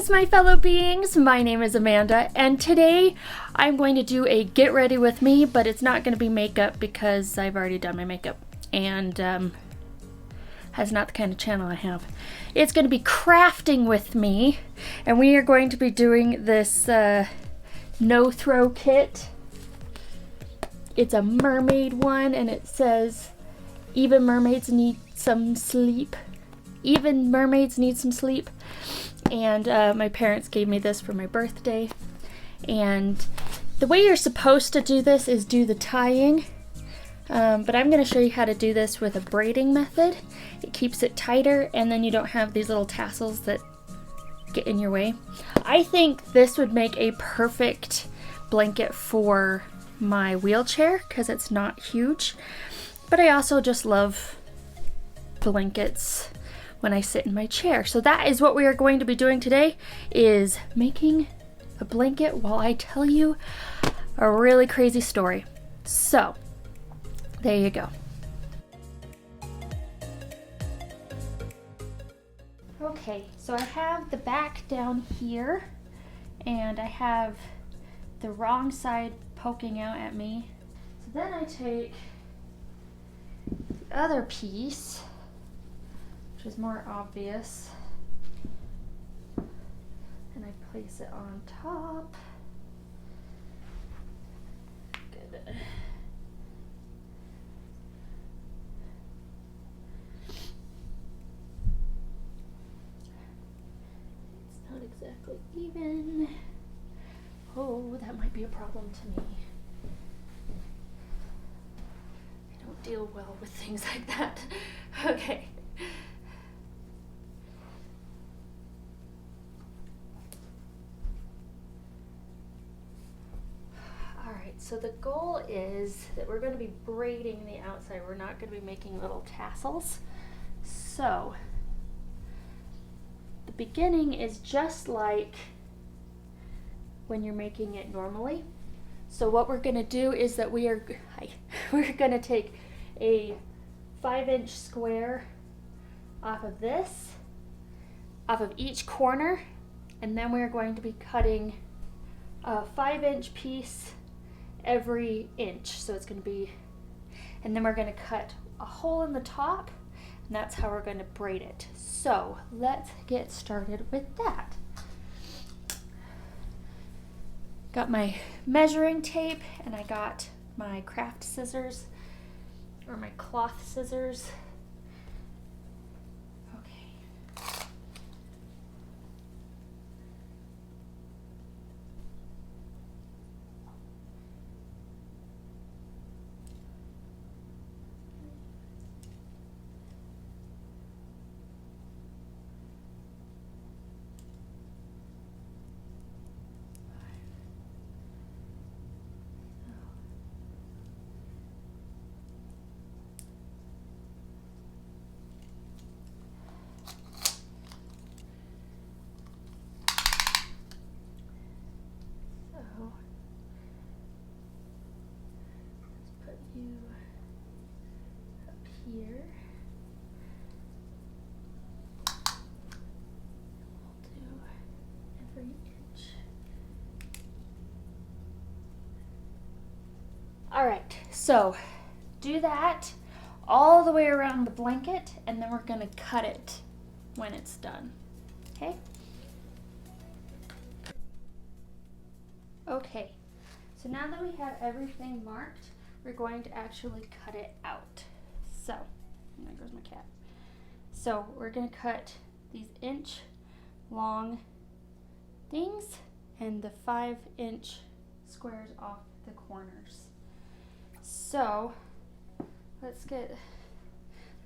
Greetings, my fellow beings. My name is Amanda, and today I'm going to do a get ready with me, but it's not going to be makeup because I've already done my makeup, and that's not the kind of channel I have. It's going to be crafting with me, and we are going to be doing this no-throw kit. It's a mermaid one, and it says, even mermaids need some sleep. Even mermaids need some sleep. And my parents gave me this for my birthday. And the way you're supposed to do this is do the tying. But I'm going to show you how to do this with a braiding method. It keeps it tighter, and then you don't have these little tassels that get in your way. I think this would make a perfect blanket for my wheelchair because it's not huge. But I also just love blankets when I sit in my chair. So that is what we are going to be doing today, is making a blanket while I tell you a really crazy story. So there you go. Okay, so I have the back down here, and I have the wrong side poking out at me. So then I take the other piece, which is more obvious, and I place it on top. Good. It's not exactly even. Oh, that might be a problem to me. I don't deal well with things like that. Okay. So the goal is that we're going to be braiding the outside. We're not going to be making little tassels. So the beginning is just like when you're making it normally. So what we're going to do is that we're going to take a 5-inch square off of this, off of each corner, and then we're going to be cutting a 5-inch piece every inch. So it's going to be, and then we're going to cut a hole in the top, and that's how we're going to braid it. So let's get started with that. Got my measuring tape, and I got my craft scissors, or my cloth scissors. You up here. We'll do every inch. All right, so do that all the way around the blanket, and then we're going to cut it when it's done. Okay? Okay, so now that we have everything marked, we're going to actually cut it out. So, there goes my cat. So we're going to cut these inch-long things and the 5-inch squares off the corners. So let's get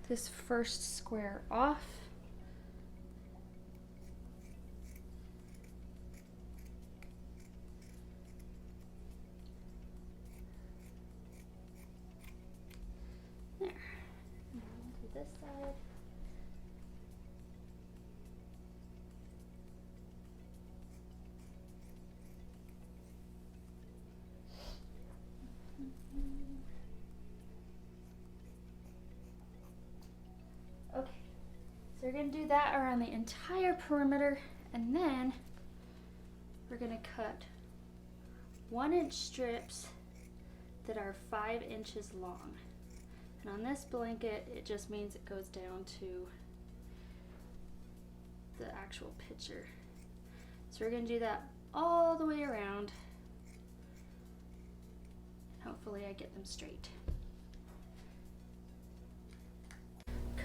this first square off. This side. Okay, so we're going to do that around the entire perimeter, and then gonna cut 1-inch strips that are 5 inches long. And on this blanket, it just means it goes down to the actual picture. So we're gonna do that all the way around. Hopefully I get them straight.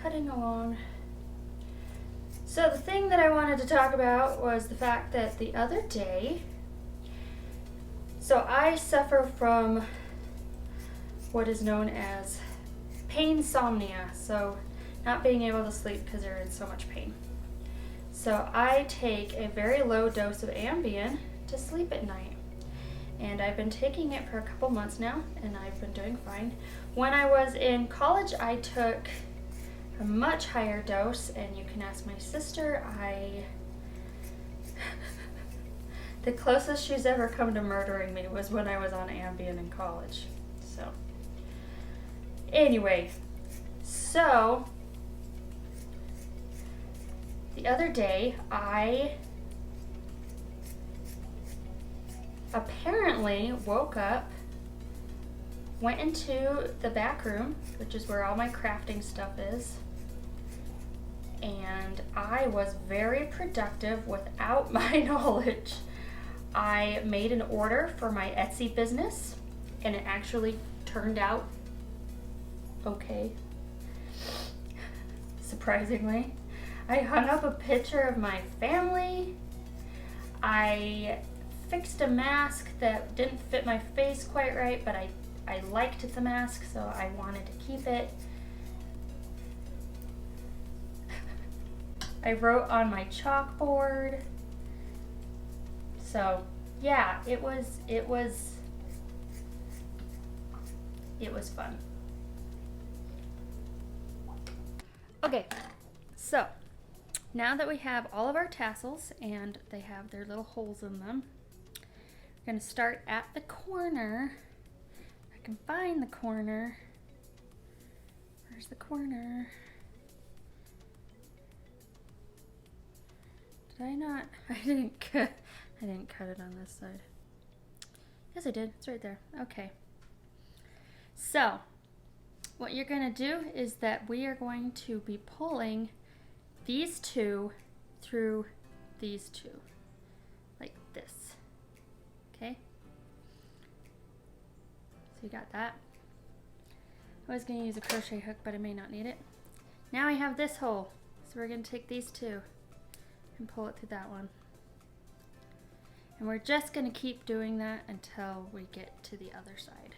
Cutting along. So the thing that I wanted to talk about was the fact that the other day, so I suffer from what is known as painsomnia, so not being able to sleep because they're in so much pain. So I take a very low dose of ambien to sleep at night. And I've been taking it for a couple months now, and I've been doing fine. When I was in college, I took a much higher dose, and you can ask my sister. The closest she's ever come to murdering me was when I was on ambien in college. So anyway, so the other day I apparently woke up, went into the back room, which is where all my crafting stuff is, and I was very productive without my knowledge. I made an order for my Etsy business, and it actually turned out okay, surprisingly. I hung up a picture of my family. I fixed a mask that didn't fit my face quite right, but I liked the mask, so I wanted to keep it. I wrote on my chalkboard. So yeah, it was fun. Okay, so now that we have all of our tassels and they have their little holes in them, we're going to start at the corner. I can find the corner. Where's the corner? Did I not? I didn't cut it on this side. Yes, I did. It's right there. Okay. So, what you're going to do is that we are going to be pulling these two through these two, like this. Okay? So you got that. I was going to use a crochet hook, but I may not need it. Now I have this hole, so we're going to take these two and pull it through that one. And we're just going to keep doing that until we get to the other side.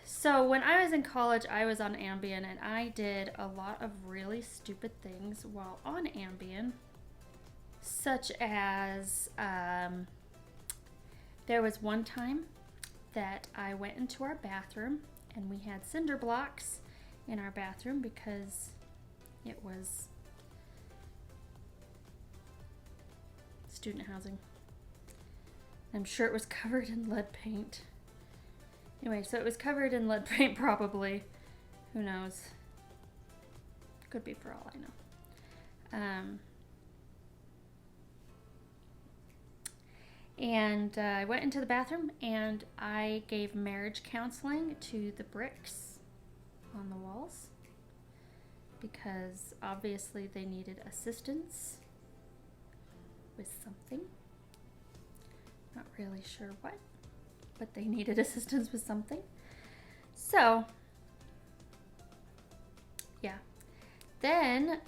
So when I was in college, I was on Ambien, and I did a lot of really stupid things while on Ambien, such as there was one time that I went into our bathroom and we had cinder blocks in our bathroom because it was student housing. I'm sure it was covered in lead paint. Anyway, so it was covered in lead paint probably. Who knows? Could be for all I know. And I went into the bathroom and I gave marriage counseling to the bricks on the walls because obviously they needed assistance with something. Not really sure what, but they needed assistance with something. So, yeah. Then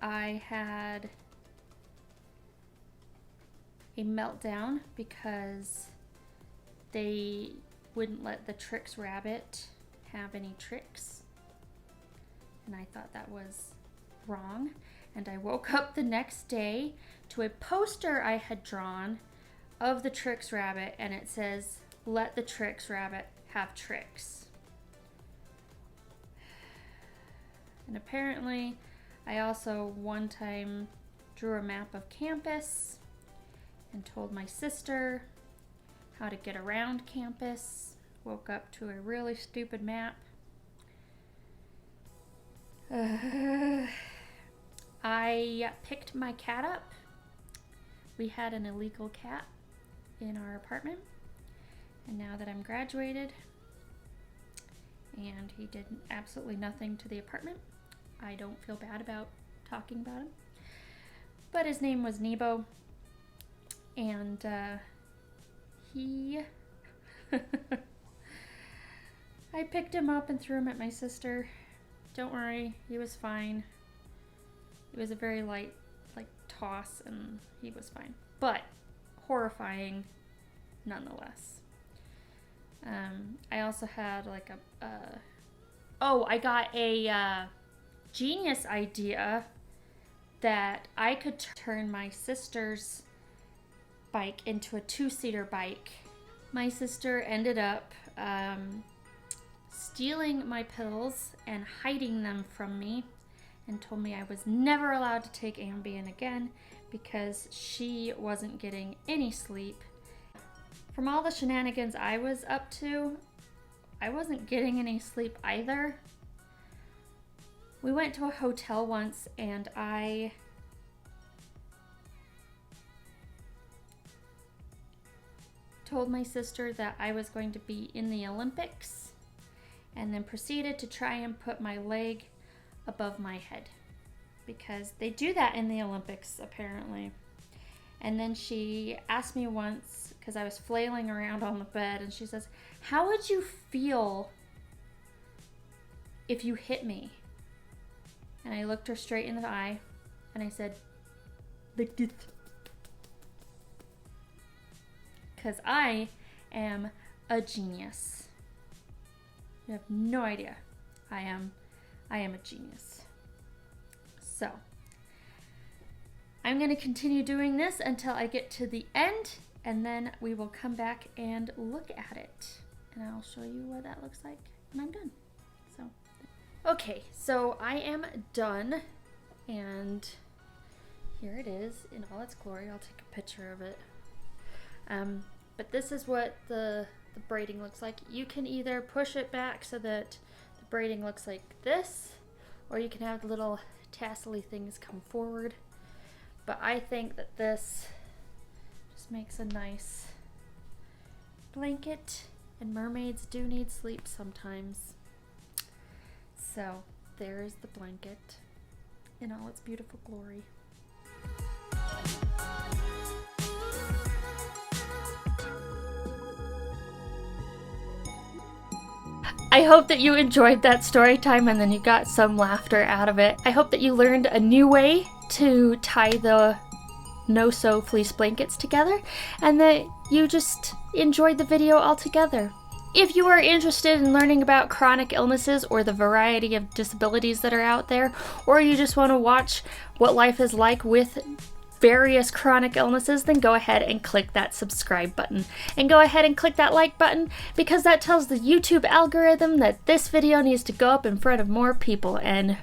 I had a meltdown because they wouldn't let the Trix rabbit have any tricks. And I thought that was wrong. And I woke up the next day to a poster I had drawn of the Trix rabbit, and it says, "Let the Trix rabbit have tricks." And apparently I also one time drew a map of campus and told my sister how to get around campus. Woke up to a really stupid map. I picked my cat up. We had an illegal cat in our apartment, and now that I'm graduated and he did absolutely nothing to the apartment, I don't feel bad about talking about him. But his name was Nebo, and he I picked him up and threw him at my sister. Don't worry, he was fine. It was a very light toss and he was fine, but horrifying nonetheless. I also had like I got a genius idea that I could turn my sister's bike into a 2-seater bike. My sister ended up stealing my pills and hiding them from me, and told me I was never allowed to take Ambien again because she wasn't getting any sleep. From all the shenanigans I was up to, I wasn't getting any sleep either. We went to a hotel once and I told my sister that I was going to be in the Olympics, and then proceeded to try and put my leg above my head, because they do that in the Olympics apparently. And then she asked me once, because I was flailing around on the bed, and she says, "How would you feel if you hit me?" And I looked her straight in the eye and I said, "Like this." Because I am a genius. You have no idea. I am a genius. So, I'm going to continue doing this until I get to the end, and then we will come back and look at it. And I'll show you what that looks like when I'm done. Okay, so I am done, and here it is in all its glory. I'll take a picture of it. But this is what the braiding looks like. You can either push it back so that the braiding looks like this, or you can have the little tassely things come forward. But I think that this just makes a nice blanket, and mermaids do need sleep sometimes. So there is the blanket in all its beautiful glory. I hope that you enjoyed that story time and then you got some laughter out of it. I hope that you learned a new way to tie the no-sew fleece blankets together, and that you just enjoyed the video altogether. If you are interested in learning about chronic illnesses or the variety of disabilities that are out there, or you just want to watch what life is like with various chronic illnesses, then go ahead and click that subscribe button. And go ahead and click that like button, because that tells the YouTube algorithm that this video needs to go up in front of more people. And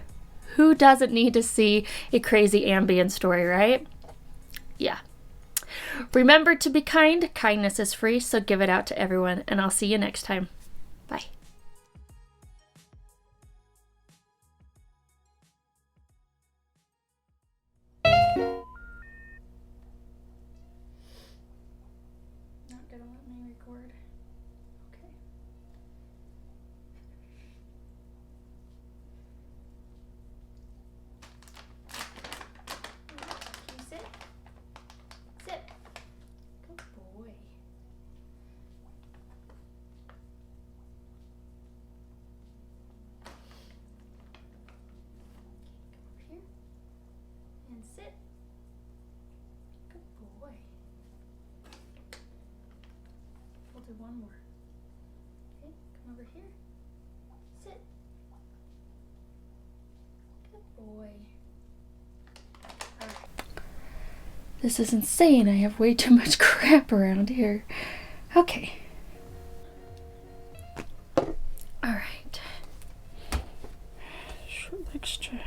who doesn't need to see a crazy ambien story, right? Yeah. Remember to be kind. Kindness is free, so give it out to everyone, and I'll see you next time. Bye. Not gonna let me record. Okay. Can you sit? Sit. Good boy. Come over here and sit. Good boy. We'll do one more. Okay, come over here. Sit. Good boy. All right. This is insane. I have way too much crap around here. Okay. Alright. Short extra.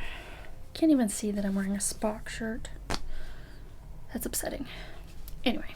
Can't even see that I'm wearing a Spock shirt. That's upsetting. Anyway.